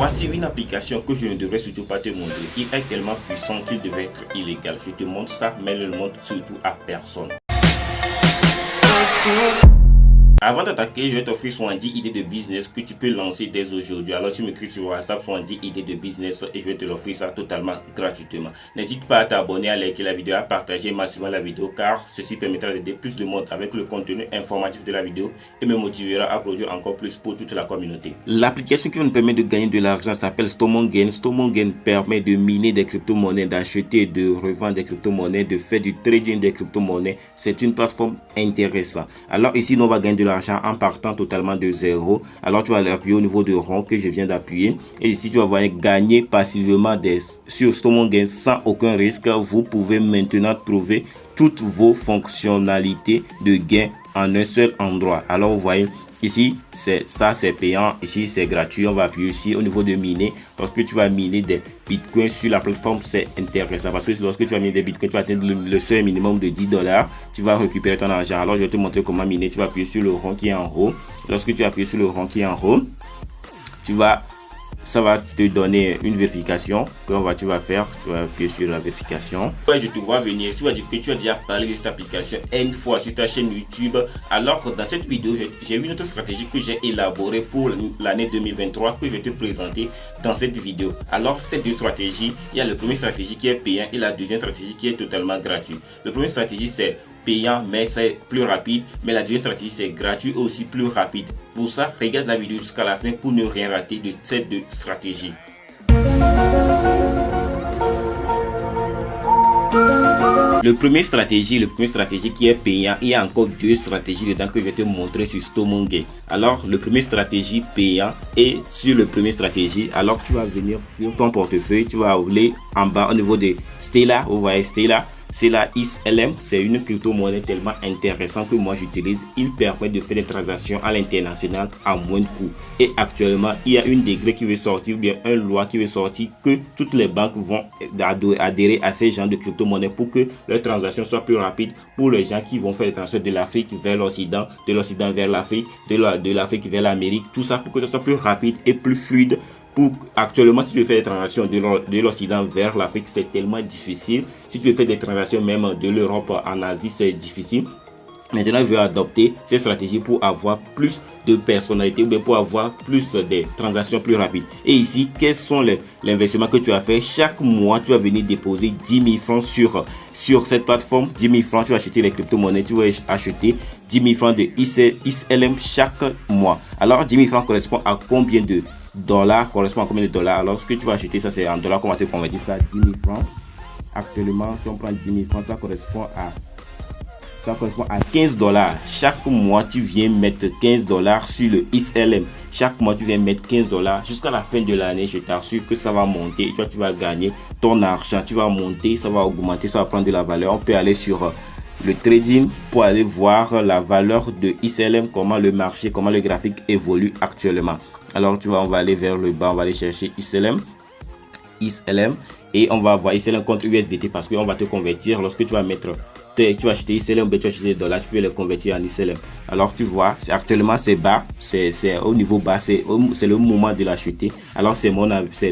Voici une application que je ne devrais surtout pas te montrer. Il est tellement puissant qu'il devait être illégal. Je te montre ça, mais ne le montre surtout à personne. Avant d'attaquer, je vais t'offrir 70 idées de business que tu peux lancer dès aujourd'hui. Alors tu m'écris sur WhatsApp 70 idées de business et je vais te l'offrir ça totalement gratuitement. N'hésite pas à t'abonner, à liker la vidéo, à partager massivement la vidéo car ceci permettra d'aider plus de monde avec le contenu informatif de la vidéo et me motivera à produire encore plus pour toute la communauté. L'application qui nous permet de gagner de l'argent s'appelle Stomongain. Stomongain permet de miner des crypto-monnaies, d'acheter et de revendre des crypto-monnaies, de faire du trading des crypto-monnaies. C'est une plateforme intéressante. Alors ici, nous on va gagner de l'argent en partant totalement de zéro. Alors tu vas l'appuyer au niveau de rond que je viens d'appuyer et ici tu vas voir gagner passivement sur Stomongain sans aucun risque. Vous pouvez maintenant trouver toutes vos fonctionnalités de gain en un seul endroit. Alors vous voyez ici c'est payant, ici c'est gratuit. On va appuyer ici au niveau de miner parce que tu vas miner des bitcoins sur la plateforme. C'est intéressant parce que lorsque tu vas miner des bitcoins, tu vas atteindre le seuil minimum de $10, tu vas récupérer ton argent. Alors je vais te montrer comment miner. Tu vas appuyer sur le rond qui est en haut. Lorsque tu appuies sur le rond qui est en haut, ça va te donner une vérification que tu vas faire. Tu vas appuyer sur la vérification. Ouais, je te vois venir. Tu vas dire que tu as déjà parlé de cette application une fois sur ta chaîne YouTube. Alors dans cette vidéo, j'ai une autre stratégie que j'ai élaborée pour l'année 2023 que je vais te présenter dans cette vidéo. Alors ces deux stratégies, il y a la première stratégie qui est payant et la deuxième stratégie qui est totalement gratuite. La première stratégie c'est payant mais c'est plus rapide, mais la deuxième stratégie c'est gratuit aussi plus rapide. Pour ça, regarde la vidéo jusqu'à la fin pour ne rien rater de ces deux stratégies. Le premier stratégie qui est payant, il y a encore deux stratégies dedans que je vais te montrer sur Stomongain. Alors le premier stratégie payant et sur le premier stratégie, alors tu vas venir sur ton portefeuille, tu vas aller en bas au niveau de Stellar, vous voyez Stellar. C'est la XLM, c'est une crypto-monnaie tellement intéressante que moi j'utilise. Il permet de faire des transactions à l'international à moins de coûts. Et actuellement, il y a une décret qui veut sortir, ou bien une loi qui veut sortir que toutes les banques vont adhérer à ces genres de crypto-monnaies pour que leurs transactions soient plus rapides pour les gens qui vont faire des transactions de l'Afrique vers l'Occident, de l'Occident vers l'Afrique, de l'Afrique vers l'Amérique. Tout ça pour que ce soit plus rapide et plus fluide. Actuellement, si tu veux faire des transactions de l'Occident vers l'Afrique, c'est tellement difficile. Si tu veux faire des transactions même de l'Europe en Asie, c'est difficile. Maintenant, je vais adopter ces stratégies pour avoir plus de personnalité ou bien pour avoir plus de transactions plus rapides. Et ici, quels sont les investissements que tu as fait? Chaque mois, tu vas venir déposer 10 000 francs sur cette plateforme. 10 000 francs, tu vas acheter les crypto-monnaies. Tu vas acheter 10 000 francs de XLM chaque mois. Alors, 10 000 francs correspond à combien de dollars? Alors ce que tu vas acheter, ça c'est en dollars qu'on va te convertir ça à 10 000 francs. Actuellement, si on prend 10 000 francs, ça correspond à 15 dollars. Chaque mois, tu viens mettre 15 dollars sur le XLM. Chaque mois, tu viens mettre 15 dollars jusqu'à la fin de l'année. Je t'assure que ça va monter et toi, tu vas gagner ton argent. Tu vas monter, ça va augmenter, ça va prendre de la valeur. On peut aller sur le trading pour aller voir la valeur de XLM, comment le marché, comment le graphique évolue actuellement. Alors on va aller vers le bas, on va aller chercher XLM et on va voir XLM contre USDT parce qu'on va te convertir lorsque tu vas mettre tu vas acheter XLM, tu vas acheter des dollars, tu peux les convertir en XLM. Alors tu vois, actuellement c'est bas, c'est au niveau bas, c'est le moment de l'acheter. Alors c'est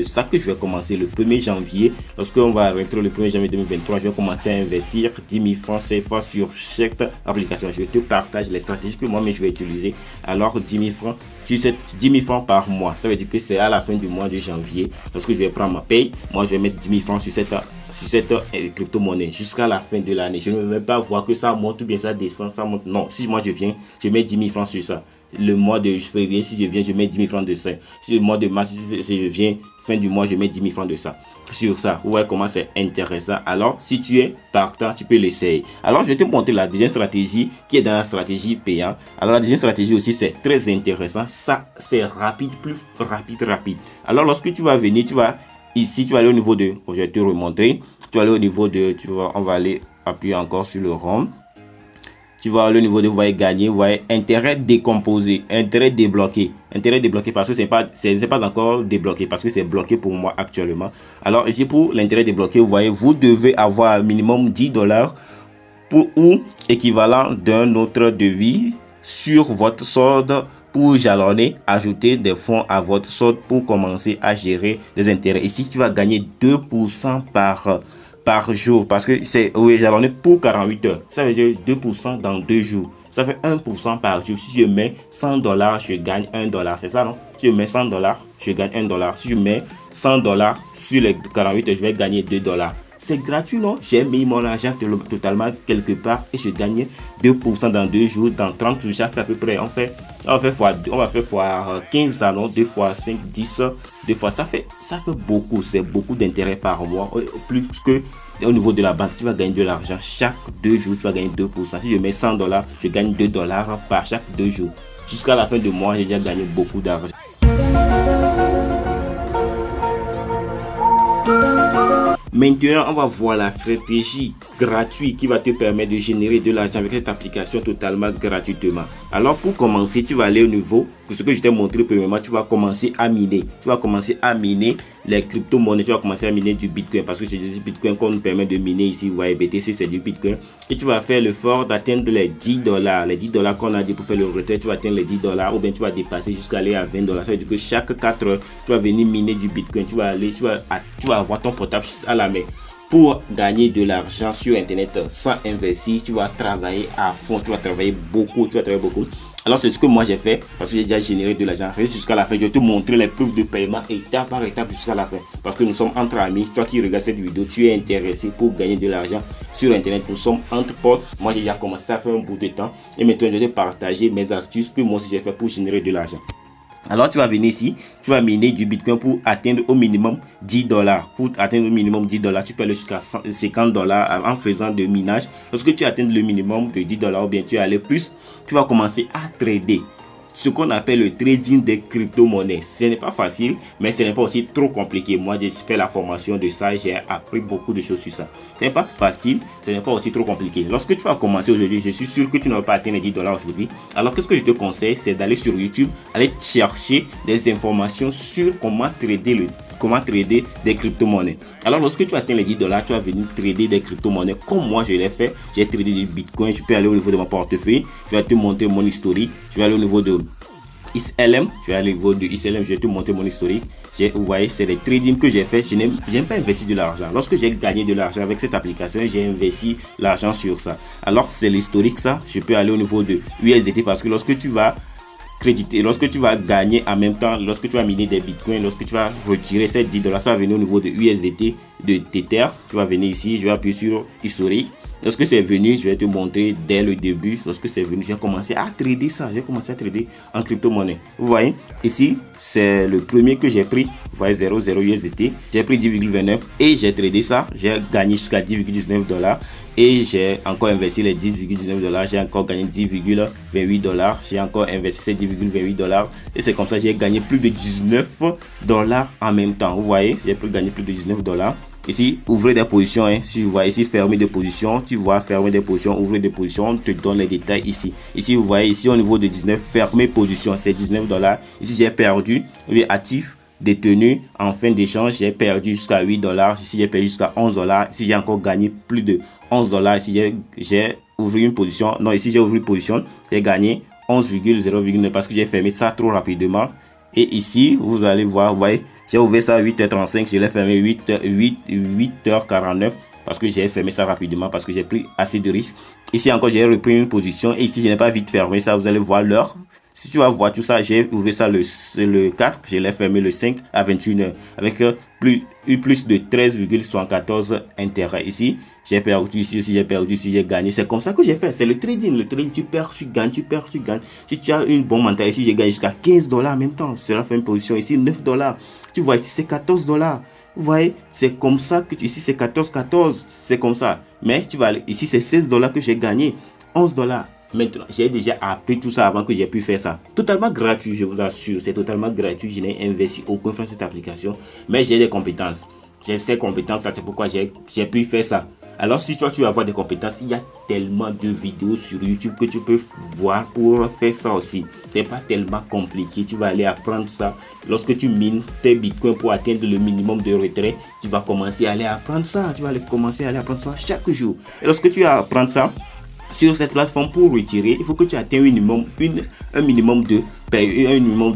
ça que je vais commencer le 1er janvier. Lorsqu'on va rentrer le 1er janvier 2023, je vais commencer à investir 10 000 francs CFA sur chaque application. Je te partage les stratégies que moi je vais utiliser. Alors 10 000 francs, sur 10 000 francs par mois, ça veut dire que c'est à la fin du mois de janvier. Lorsque je vais prendre ma paye, moi je vais mettre 10 000 francs sur cette crypto-monnaie jusqu'à la fin de l'année. Je ne vais pas voir que ça monte ou bien ça descend, ça monte. Non, si moi je viens, je mets 10 000 francs sur ça. Le mois de février, si je viens, je mets 10 000 francs de ça. Si le mois de mars, si je viens, fin du mois, je mets 10 000 francs de ça. Sur ça, vous voyez comment c'est intéressant. Alors, si tu es partant, tu peux l'essayer. Alors, je vais te montrer la deuxième stratégie qui est dans la stratégie payante. Alors, la deuxième stratégie aussi, c'est très intéressant. Ça, c'est rapide, plus rapide. Alors, lorsque tu vas venir, tu vas ici, tu vas aller au niveau de, je vais te remontrer. Tu vas aller au niveau de, on va aller appuyer encore sur le rond. Tu vas aller au niveau de, vous voyez gagner, vous voyez intérêt décomposé, intérêt débloqué parce que c'est pas encore débloqué parce que c'est bloqué pour moi actuellement. Alors ici pour l'intérêt débloqué, vous voyez, vous devez avoir un minimum 10 dollars ou équivalent d'un autre devis sur votre solde pour jalonner, ajouter des fonds à votre solde pour commencer à gérer des intérêts. Ici, tu vas gagner 2% par jour parce que c'est jalonné pour 48 heures. Ça veut dire 2% dans 2 jours. Ça fait 1% par jour. Si je mets $100, je gagne $1. C'est ça, non? Si je mets $100, je gagne $1. Si je mets $100 sur les 48 heures, je vais gagner $2. C'est gratuit, non? J'ai mis mon argent totalement quelque part et je gagne 2% dans 2 jours. Dans 30 jours, ça fait à peu près, on va faire fois 15, ça, non? 2 fois 5, 10, 2 fois, ça fait beaucoup. C'est beaucoup d'intérêt par mois. Plus que au niveau de la banque, tu vas gagner de l'argent. Chaque 2 jours, tu vas gagner 2%. Si je mets $100, je gagne $2 par chaque 2 jours. Jusqu'à la fin du mois, j'ai déjà gagné beaucoup d'argent. Maintenant, on va voir la stratégie gratuite qui va te permettre de générer de l'argent avec cette application totalement gratuitement. Alors, pour commencer, tu vas aller au niveau, ce que je t'ai montré premièrement, tu vas commencer à miner. Tu vas commencer à miner les crypto-monnaies, tu vas commencer à miner du Bitcoin parce que c'est du Bitcoin qu'on nous permet de miner ici. Vous voyez, BTC, c'est du Bitcoin. Et tu vas faire l'effort d'atteindre les $10. Les $10 qu'on a dit pour faire le retrait, tu vas atteindre les $10 ou bien tu vas dépasser jusqu'à aller à $20. Ça veut dire que chaque 4 heures, tu vas venir miner du Bitcoin. Tu vas avoir ton portable à la main. Pour gagner de l'argent sur Internet sans investir, tu vas travailler à fond, tu vas travailler beaucoup. Alors c'est ce que moi j'ai fait parce que j'ai déjà généré de l'argent. Reste jusqu'à la fin, je vais te montrer les preuves de paiement étape par étape jusqu'à la fin. Parce que nous sommes entre amis, toi qui regardes cette vidéo, tu es intéressé pour gagner de l'argent sur Internet. Nous sommes entre potes, moi j'ai déjà commencé à faire un bout de temps. Et maintenant je vais te partager mes astuces que moi aussi j'ai fait pour générer de l'argent. Alors tu vas venir ici, tu vas miner du Bitcoin pour atteindre au minimum $10. Pour atteindre au minimum $10, tu peux aller jusqu'à $50 en faisant de minage. Lorsque tu atteins le minimum de $10 ou bien tu aller plus, tu vas commencer à trader. Ce qu'on appelle le trading des crypto-monnaies. Ce n'est pas facile, mais ce n'est pas aussi trop compliqué. Moi, j'ai fait la formation de ça et j'ai appris beaucoup de choses sur ça. Ce n'est pas facile, ce n'est pas aussi trop compliqué. Lorsque tu vas commencer aujourd'hui, je suis sûr que tu n'auras pas atteint les $10 aujourd'hui. Alors, qu'est-ce que je te conseille? C'est d'aller sur YouTube, aller chercher des informations sur comment trader des crypto-monnaies. Alors, lorsque tu atteins les $10, tu vas venir trader des crypto-monnaies comme moi je l'ai fait. J'ai tradé du Bitcoin. Je peux aller au niveau de mon portefeuille. Je vais te montrer mon historique. Je vais aller au niveau de XLM. Je vais te montrer mon historique. Vous voyez, c'est les trading que j'ai fait. Je n'ai pas investi de l'argent. Lorsque j'ai gagné de l'argent avec cette application, j'ai investi l'argent sur ça. Alors, c'est l'historique, ça. Je peux aller au niveau de USDT parce que lorsque tu vas gagner en même temps, lorsque tu vas miner des bitcoins, lorsque tu vas retirer ces $10, ça va venir au niveau de USDT, de Tether. Tu vas venir ici, je vais appuyer sur historique. Lorsque c'est venu, je vais te montrer dès le début. Lorsque c'est venu, j'ai commencé à trader ça. J'ai commencé à trader en crypto-monnaie. Vous voyez, ici, c'est le premier que j'ai pris. Vous voyez, 0,0 USDT. J'ai pris 10,29 et j'ai tradé ça. J'ai gagné jusqu'à $10,19 et j'ai encore investi les $10,19. J'ai encore gagné $10,28. J'ai encore investi ces $10,28 et c'est comme ça que j'ai gagné plus de $19 en même temps. Vous voyez, j'ai gagné plus de $19. Ici, ouvrez des positions. Si vous voyez ici, fermer des positions. Tu vois, fermer des positions, ouvrir des positions. On te donne les détails ici. Ici, vous voyez, ici, au niveau de 19, fermer position, c'est $19. Ici, j'ai perdu. Actif, détenu, en fin d'échange, j'ai perdu jusqu'à $8. Ici, j'ai perdu jusqu'à $11. Ici, j'ai encore gagné plus de $11. Ici, j'ai ouvert une position. Non, ici, j'ai ouvert une position. J'ai gagné 11,0,9 parce que j'ai fermé ça trop rapidement. Et ici, vous allez voir, vous voyez, j'ai ouvert ça à 8h35, je l'ai fermé 8h49 parce que j'ai fermé ça rapidement parce que j'ai pris assez de risques. Ici encore, j'ai repris une position et ici, je n'ai pas vite fermé ça. Vous allez voir l'heure. Si tu vas voir tout ça, j'ai ouvert ça le 4, je l'ai fermé le 5 à 21h avec plus de 13,74 intérêts. Ici, j'ai perdu, ici aussi j'ai perdu, ici j'ai gagné. C'est comme ça que j'ai fait. C'est le trading. Le trading, tu perds, tu gagnes, tu perds, tu gagnes. Si tu as une bonne mentalité, ici j'ai gagné jusqu'à $15 en même temps. C'est la fin de position. Ici, $9. Tu vois, ici c'est $14. Vous voyez, c'est comme ça que ici c'est 14, c'est comme ça. Mais tu vas ici c'est $16 que j'ai gagné, $11. Maintenant, j'ai déjà appris tout ça avant que j'ai pu faire ça. Totalement gratuit, je vous assure. C'est totalement gratuit. Je n'ai investi aucun franc dans cette application. Mais j'ai des compétences. J'ai ces compétences, c'est pourquoi j'ai pu faire ça. Alors, si toi, tu veux avoir des compétences, il y a tellement de vidéos sur YouTube que tu peux voir pour faire ça aussi. C'est pas tellement compliqué. Tu vas aller apprendre ça. Lorsque tu mines tes bitcoins pour atteindre le minimum de retrait, tu vas commencer à aller apprendre ça. Tu vas commencer à aller apprendre ça chaque jour. Et lorsque tu vas apprendre ça, sur cette plateforme, pour retirer, il faut que tu atteignes un minimum de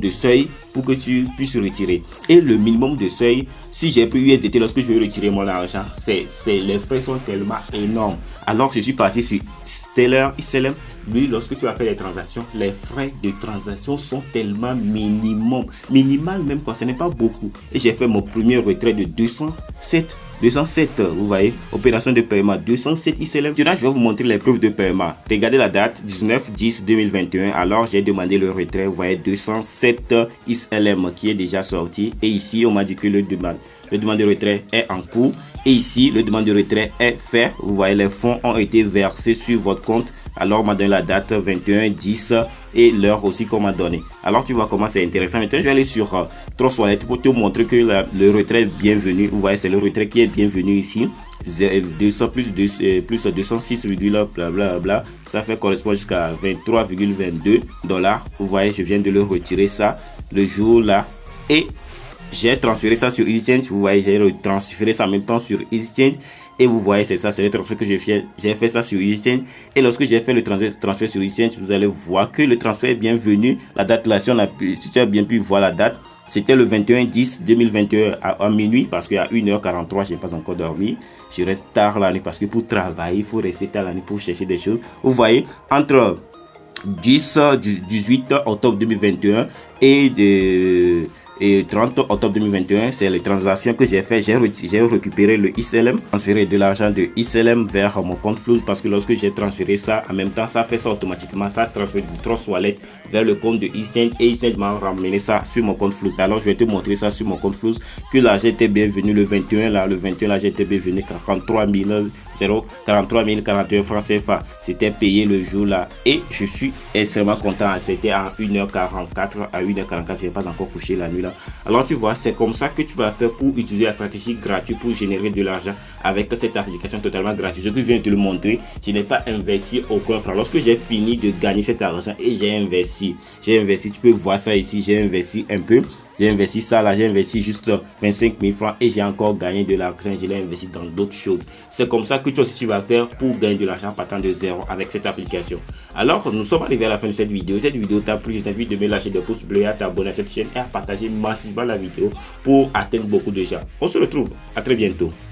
seuil pour que tu puisses retirer. Et le minimum de seuil, si j'ai pris USDT lorsque je vais retirer mon argent, les frais sont tellement énormes. Alors je suis parti sur Stellar XLM. Lui, lorsque tu vas faire les transactions, les frais de transaction sont tellement minimal même, quoi, ce n'est pas beaucoup. Et j'ai fait mon premier retrait de 207, vous voyez, opération de paiement 207 XLM. Maintenant, je vais vous montrer les preuves de paiement. Regardez la date 19/10/2021. Alors, j'ai demandé le retrait, vous voyez, 207 XLM qui est déjà sorti. Et ici, on m'a dit que le demande de retrait est en cours. Et ici, le demande de retrait est fait. Vous voyez, les fonds ont été versés sur votre compte. Alors, on m'a donné la date 21/10 et l'heure aussi qu'on m'a donné. Alors, tu vois comment c'est intéressant. Maintenant, je vais aller sur Trust Wallet pour te montrer que le retrait est bienvenu. Vous voyez, c'est le retrait qui est bienvenu ici. 200 plus 206, blablabla. Ça fait correspond jusqu'à 23,22 $. Vous voyez, je viens de le retirer ça le jour là. Et j'ai transféré ça sur EasyChange. Vous voyez, j'ai transféré ça en même temps sur EasyChange. Et vous voyez, c'est ça, c'est le transfert que j'ai fait. J'ai fait ça sur EasyChange. Et lorsque j'ai fait le transfert sur EasyChange, vous allez voir que le transfert est bienvenu. La date là, si tu as bien pu voir la date, c'était le 21/10/2021 à minuit, parce qu'à 1h43, je n'ai pas encore dormi. Je reste tard la nuit parce que pour travailler, il faut rester tard la nuit pour chercher des choses. Vous voyez, entre 18 octobre 2021 et 30 octobre 2021, c'est les transactions que j'ai fait. J'ai récupéré le XLM, transféré de l'argent de XLM vers mon compte Flows, parce que lorsque j'ai transféré ça, en même temps, ça fait ça automatiquement. Ça transfère du Trust Wallet vers le compte de EasyChange et EasyChange m'a ramené ça sur mon compte Flows. Alors, je vais te montrer ça sur mon compte Flows, que l'argent était bienvenu le 21 là. Le 21 là, j'étais bienvenu 43 041 francs CFA. C'était payé le jour là et je suis extrêmement content. C'était à 1h44, à 1h44, je n'ai pas encore couché la nuit là. Alors tu vois, c'est comme ça que tu vas faire pour utiliser la stratégie gratuite pour générer de l'argent avec cette application totalement gratuite. Ce que je viens de te le montrer, je n'ai pas investi aucun franc. Lorsque j'ai fini de gagner cet argent et j'ai investi, tu peux voir ça ici, j'ai investi un peu. J'ai investi ça là, j'ai investi juste 25 000 francs et j'ai encore gagné de l'argent. Je l'ai investi dans d'autres choses. C'est comme ça que toi aussi tu vas faire pour gagner de l'argent partant de zéro avec cette application. Alors, nous sommes arrivés à la fin de cette vidéo. Cette vidéo t'a plu, je t'invite de me lâcher des pouces bleus, à t'abonner à cette chaîne et à partager massivement la vidéo pour atteindre beaucoup de gens. On se retrouve à très bientôt.